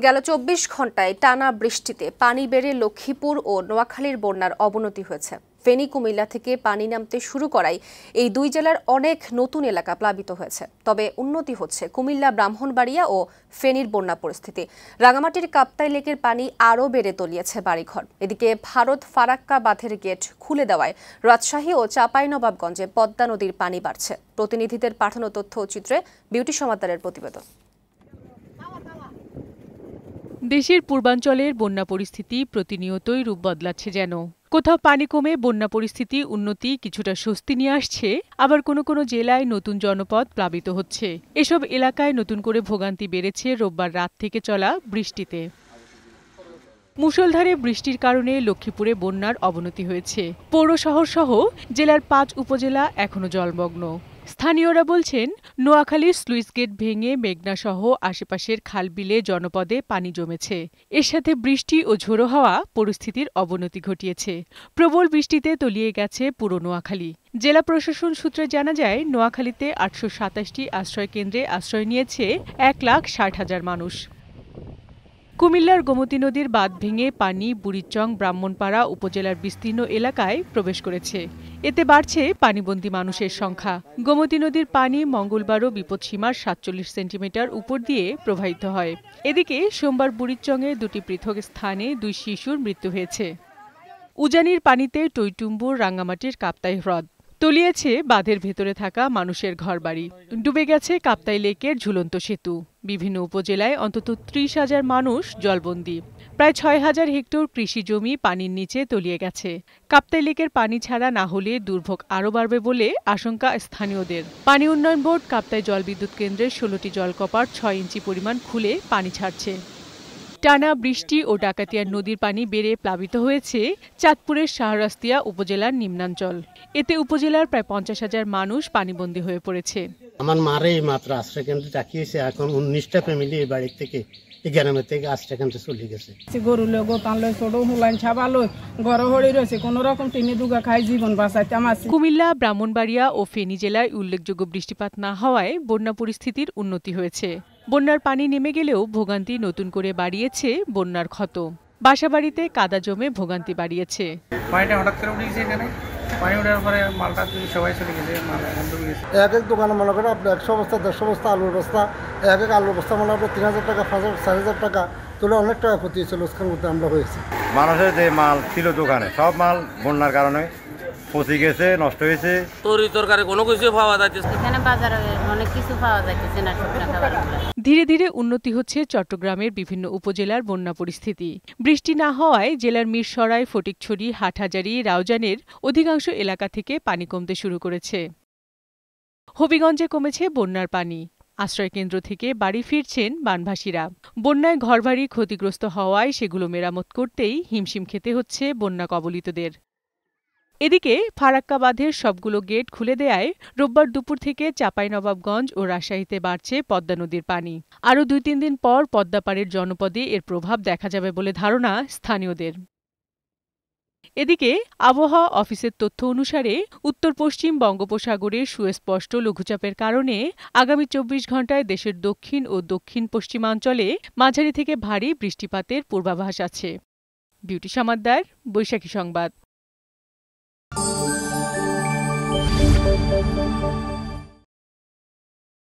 গেল ২৪ ঘন্টায় টানা বৃষ্টিতে পানি বেড়ে লক্ষ্মীপুর ও নোয়াখালীর বন্যার অবনতি হয়েছে। ফেনী কুমিল্লা থেকে পানি নামতে শুরু করায় এই দুই জেলার অনেক নতুন এলাকা প্লাবিত হয়েছে। তবে উন্নতি হচ্ছে কুমিল্লা, ব্রাহ্মণবাড়িয়া ও ফেনীর বন্যা পরিস্থিতি। রাঙামাটির কাপ্তাই লেকের পানি আরও বেড়ে তলিয়েছে বাড়িঘর। এদিকে ভারত ফারাক্কা বাঁধের গেট খুলে দেওয়ায় রাজশাহী ও চাঁপাইনবাবগঞ্জে পদ্মা নদীর পানি বাড়ছে। প্রতিনিধিদের পাঠানো তথ্য ও চিত্রে বিউটি সমাদ্দারের প্রতিবেদন। দেশের পূর্বাঞ্চলের বন্যা পরিস্থিতি প্রতিনিয়তই রূপ বদলাচ্ছে যেন। কোথাও পানি কমে বন্যা পরিস্থিতি উন্নতি কিছুটা স্বস্তি নিয়ে আসছে, আবার কোনো কোনো জেলায় নতুন জনপদ প্লাবিত হচ্ছে। এসব এলাকায় নতুন করে ভোগান্তি বেড়েছে রোববার রাত থেকে চলা বৃষ্টিতে। মুষলধারে বৃষ্টির কারণে লক্ষ্মীপুরে বন্যার অবনতি হয়েছে। পৌর শহর সহ জেলার ৫ উপজেলা এখনো জলমগ্ন। স্থানীয়রা বলছেন, নোয়াখালীর স্লুইস গেট ভেঙে মেঘনা সহ আশেপাশের খালবিলে জনপদে পানি জমেছে। এর সাথে বৃষ্টি ও ঝোড়ো হাওয়া পরিস্থিতির অবনতি ঘটিয়েছে। প্রবল বৃষ্টিতে তলিয়ে গেছে পুরো নোয়াখালী। জেলা প্রশাসন সূত্রে জানা যায়, নোয়াখালীতে ৮২৭টি আশ্রয় কেন্দ্রে আশ্রয় নিয়েছে ১,৬০,০০০ মানুষ। কুমিল্লার গোমতী নদীর বাঁধ ভেঙে পানি বুড়িচং, ব্রাহ্মণপাড়া উপজেলার বিস্তীর্ণ এলাকায় প্রবেশ করেছে। এতে বাড়ছে পানিবন্দী মানুষের সংখ্যা। গোমতী নদীর পানি মঙ্গলবারও বিপদসীমার ৪৭ সেন্টিমিটার উপর দিয়ে প্রবাহিত হয়। এদিকে সোমবার বুড়িচংয়ে ২টি পৃথক স্থানে ২ শিশুর মৃত্যু হয়েছে। উজানির পানিতে টইটুম্বুর রাঙ্গামাটির কাপ্তাই হ্রদ। তলিয়েছে বাঁধের ভেতরে থাকা মানুষের ঘরবাড়ি। ডুবে গেছে কাপ্তাই লেকের ঝুলন্ত সেতু। বিভিন্ন উপজেলায় অন্তত ৩০,০০০ মানুষ জলবন্দী। প্রায় ৬,০০০ হেক্টর কৃষি জমি পানির নিচে তলিয়ে গেছে। কাপ্তাই লেকের পানি ছাড়া না হলে দুর্ভোগ আরও বাড়বে বলে আশঙ্কা স্থানীয়দের। পানি উন্নয়ন বোর্ড কাপ্তাই জলবিদ্যুৎ কেন্দ্রের ১৬টি জলকপাট ৬ ইঞ্চি পরিমাণ খুলে পানি ছাড়ছে। টানা বৃষ্টি ও ডাকাতিয়া নদীর পানি বেড়ে প্লাবিত হয়েছে চাঁদপুরের শাহরাস্তিয়া উপজেলার নিম্নাঞ্চল। এতে উপজেলার প্রায় ৫০,০০০ মানুষ পানিবন্দী হয়ে পড়েছে। আমার মারে মাত্র আশ্রয় কেন্দ্রে রাখিয়েছে। এখন ১৯টা ফ্যামিলি এই বাড়ির থেকে গ্রামের থেকে আশ্রয় কেন্দ্রে চলে গেছে। গরু লো গোতান লো ছোট হুলাইন ছাবালো ঘর হড়ি রয়েছে, কোন রকম টিনে দুগা খাই জীবন বাঁচাইতে আমার। কুমিল্লা, ব্রাহ্মণবাড়িয়া ও ফেনী জেলায় উল্লেখযোগ্য বৃষ্টিপাত না হওয়ায় বন্যা পরিস্থিতির উন্নতি হয়েছে। বন্যার পানি নেমে গেলেও ভোগান্তি নতুন করে বাড়িয়েছে বন্যার ক্ষত। বাসাবাড়িতে কাদা জমে ভোগান্তি বাড়িয়েছে। পানিটা হঠাৎ করে উঠে গেছে, এখানে পানি ওঠার পরে মালটা সবাই চলে গেছে। মাল এখন ডুবে গেছে। এক এক দোকানে মনে করেন আপনার ১০০ বস্তা ১৫০ বস্তা আলুর বস্তা, এক এক আলুর বস্তা মনে আপনার ৩,০০০ টাকা ৪,০০০ টাকা তুলে অনেক টাকা ক্ষতি হয়েছে, লোকসান করতে আমরা হয়েছে। মানুষের যে মাল ছিল দোকানে সব মাল বন্যার কারণে পচে গেছে, নষ্ট হয়েছে। তরকারি কোনো কিছু পাওয়া যাচ্ছে এখানে বাজারে অনেক কিছু পাওয়া যাচ্ছে না। ধীরে ধীরে উন্নতি হচ্ছে চট্টগ্রামের বিভিন্ন উপজেলার বন্যা পরিস্থিতি। বৃষ্টি না হওয়ায় জেলার মিরসরাই, ফটিকছড়ি, হাটহাজারী, রাউজানের অধিকাংশ এলাকা থেকে পানি কমতে শুরু করেছে। হবিগঞ্জে কমেছে বন্যার পানি। আশ্রয়কেন্দ্র থেকে বাড়ি ফিরছেন বানভাসীরা। বন্যায় ঘরবাড়ি ক্ষতিগ্রস্ত হওয়ায় সেগুলো মেরামত করতেই হিমশিম খেতে হচ্ছে বন্যা কবলিতদের। এদিকে ফারাক্কা বাঁধের সবগুলো গেট খুলে দেয়ায় রোববার দুপুর থেকে চাঁপাইনবাবগঞ্জ ও রাজশাহীতে বাড়ছে পদ্মা নদীর পানি। আরও ২-৩ দিন পর পদ্মাপাড়ের জনপদে এর প্রভাব দেখা যাবে বলে ধারণা স্থানীয়দের। এদিকে আবহাওয়া অফিসের তথ্য অনুসারে উত্তর পশ্চিম বঙ্গোপসাগরের সুস্পষ্ট লঘুচাপের কারণে আগামী ২৪ ঘণ্টায় দেশের দক্ষিণ ও দক্ষিণ পশ্চিমাঞ্চলে মাঝারি থেকে ভারী বৃষ্টিপাতের পূর্বাভাস আছে। বিউটি সমাদ্দার, বৈশাখী সংবাদ।